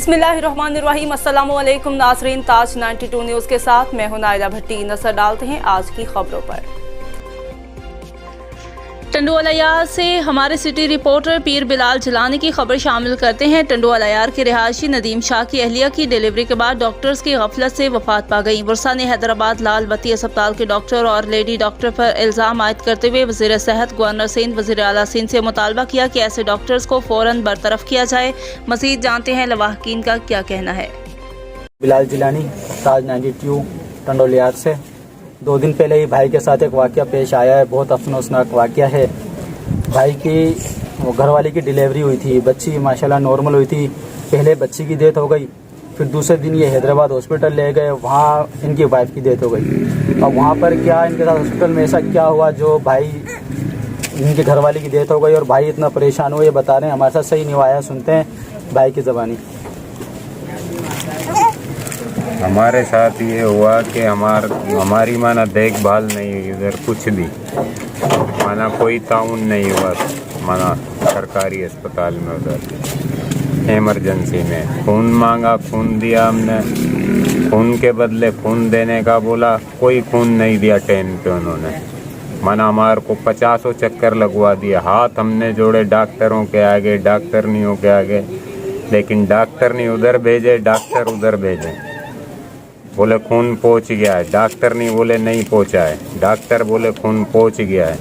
बिस्मिल्लाहिर्रहमानिर्रहीम। अस्सलामु अलैकुम नाज़रीन, ताज 92 न्यूज़ के साथ मैं हूं नाइला भट्टी। नजर डालते हैं आज की खबरों पर। टंडोअलयार से हमारे सिटी रिपोर्टर पीर बिलाल जिलानी की खबर शामिल करते हैं। टंडोअलयार के रिहायशी नदीम शाह की अहलिया की डिलीवरी के बाद डॉक्टर्स की गफलत से वफात पा गई। बुरसा ने हैदराबाद लाल बत्ती अस्पताल के डॉक्टर और लेडी डॉक्टर पर इल्जाम आयद करते हुए वज़ीर सेहत गवर्नर सिंध वज़ीर आला सिंध से मुतालबा किया कि ऐसे डॉक्टर्स को फौरन बरतरफ किया जाए। मज़ीद जानते हैं लवाहकीन का क्या कहना है। बिलाल जिलानी, ताज 92 टंडोअलयार से 2 दिन पहले ही भाई के साथ एक वाक़या पेश आया है। बहुत अफसोसनाक वाक़या है। भाई की घरवाली की डिलीवरी हुई थी, बच्ची माशाल्लाह नॉर्मल हुई थी। पहले बच्ची की डेथ हो गई, फिर दूसरे दिन ये हैदराबाद हॉस्पिटल ले गए, वहाँ इनकी वाइफ की डेथ हो गई। अब वहाँ पर क्या इनके साथ हॉस्पिटल में ऐसा क्या हुआ जो भाई इनकी घरवाली की डेथ हो गई और भाई इतना परेशान हुए, ये बता रहे हैं। हमारे साथ सही नहीं आया, सुनते हैं भाई की ज़बानी। हमारे साथ ये हुआ कि हमारी माना देखभाल नहीं हुई, उधर कुछ भी माना कोई ताउन नहीं हुआ माना सरकारी अस्पताल में। उधर इमरजेंसी में खून मांगा, खून दिया हमने, खून के बदले खून देने का बोला, कोई खून नहीं दिया टाइम पे उन्होंने। माना हमारे को 50 चक्कर लगवा दिया, हाथ हमने जोड़े डॉक्टरों के आगे, डॉक्टरनियों के आगे, लेकिन डॉक्टर नहीं उधर भेजे, डॉक्टर उधर भेजे। बोले खून पहुंच गया है, डॉक्टर नहीं बोले नहीं पहुंचा है, डॉक्टर बोले खून पहुंच गया है।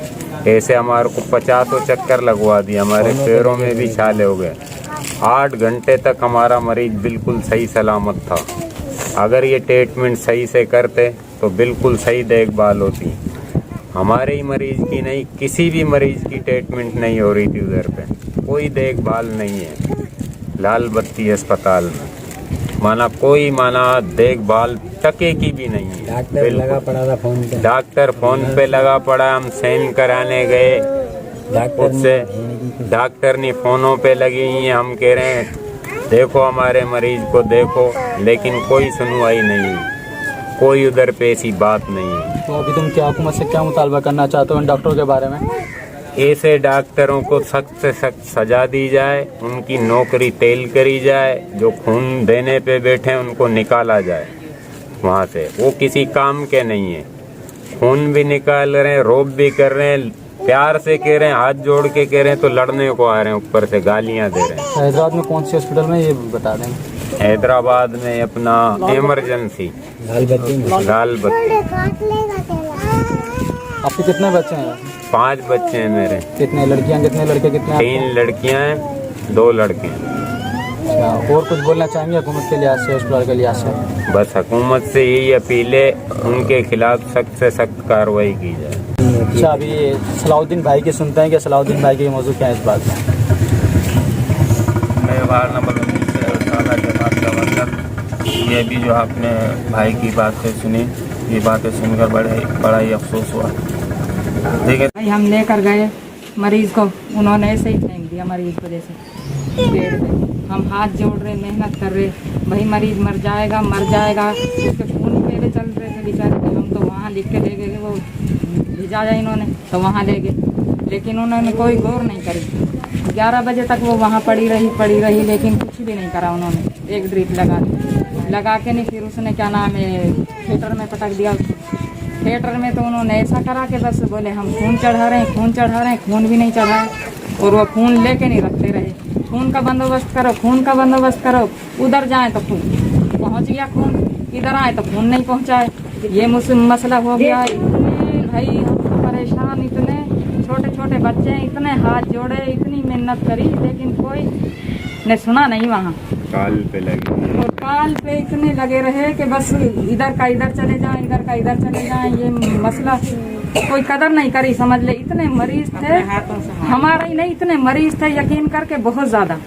ऐसे हमारे को 50 चक्कर लगवा दिए, हमारे पैरों में भी छाले हो गए। 8 घंटे तक हमारा मरीज बिल्कुल सही सलामत था। अगर ये ट्रीटमेंट सही से करते तो बिल्कुल सही देखभाल होती। हमारे ही मरीज की नहीं, किसी भी मरीज की ट्रीटमेंट नहीं हो रही थी उधर पे, कोई देखभाल नहीं है लाल बत्ती अस्पताल में। माना कोई माना देखभाल टके की भी नहीं है। डॉक्टर लगा पड़ा था फोन पे, डॉक्टर फोन पे लगा पड़ा, हम साइन कराने गए, उससे डॉक्टर ने फोनों पे लगी हैं। हम कह रहे हैं देखो हमारे मरीज को देखो, लेकिन कोई सुनवाई नहीं है, कोई उधर पे ऐसी बात नहीं है। तो अभी तुम क्या हुकूमत से क्या मुतालबा करना चाहते हो इन डॉक्टरों के बारे में? ऐसे डॉक्टरों को सख्त से सख्त सजा दी जाए, उनकी नौकरी तेल करी जाए, जो खून देने पे बैठे उनको निकाला जाए वहाँ से। वो किसी काम के नहीं है, खून भी निकाल रहे हैं, रोब भी कर रहे हैं, प्यार से कह रहे हैं, हाथ जोड़ के कह रहे हैं तो लड़ने को आ रहे हैं, ऊपर से गालियाँ दे रहे हैं। हैदराबाद में कौन सी हॉस्पिटल में ये बता दें? हैदराबाद में अपना इमरजेंसी लाल बत्ती। आपके कितने बच्चे हैं? 5 बच्चे हैं मेरे। कितने लड़कियां कितने लड़के कितने? 3 लड़कियां हैं, 2 लड़के हैं। अच्छा, और कुछ बोलना चाहेंगे हुकूमत के लिहाज से, अस्पताल के लिहाज से? बस हुकूमत से यही अपील है, उनके खिलाफ सख्त से सख्त कार्रवाई की जाए। अच्छा, अभी सलाउद्दीन भाई की सुनते हैं कि सलाउद्दीन भाई के मौजूद क्या है इस बात में? मैं वार्ड नंबर 19 से सादा जमात का वर्कर। ये भी जो आपने भाई की बातें सुनी, ये बातें सुनकर बड़ा ही अफसोस हुआ। देखिए भाई हम लेकर गए मरीज को, उन्होंने ऐसे ही फेंक दिया मरीज को जैसे पेड़ पे। हम हाथ जोड़ रहे, मेहनत कर रहे, भाई मरीज मर जाएगा मर जाएगा, उसके खून पहले चल रहे थे बेचारे। तो हम तो वहाँ लिख के ले गए, वो भिजा जाए इन्होंने तो वहाँ ले गए, लेकिन उन्होंने कोई गौर नहीं करी। 11 बजे तक वो वहाँ पड़ी रही, लेकिन कुछ भी नहीं करा उन्होंने। एक ड्रिप लगा के नहीं, फिर उसने क्या नाम है थिएटर में पटक दिया उसको। थिएटर में तो उन्होंने ऐसा करा कि बस बोले हम खून चढ़ा रहे हैं, खून भी नहीं चढ़ाए, और वो खून लेके नहीं रखते रहे। खून का बंदोबस्त करो, उधर जाए तो खून पहुंच गया, खून इधर आए तो खून नहीं पहुंचाए। ये मसला हो गया। इतने भाई हम परेशान, इतने छोटे बच्चे हैं, इतने हाथ जोड़े, इतनी मेहनत करी, लेकिन कोई ने सुना नहीं। वहाँ काल पे लगे और काल पे इतने लगे रहे कि बस इधर का इधर चले जाएं, ये मसला कोई कदर नहीं करी। समझ ले, इतने मरीज थे, हमारा ही नहीं, इतने मरीज थे, यकीन करके बहुत ज्यादा।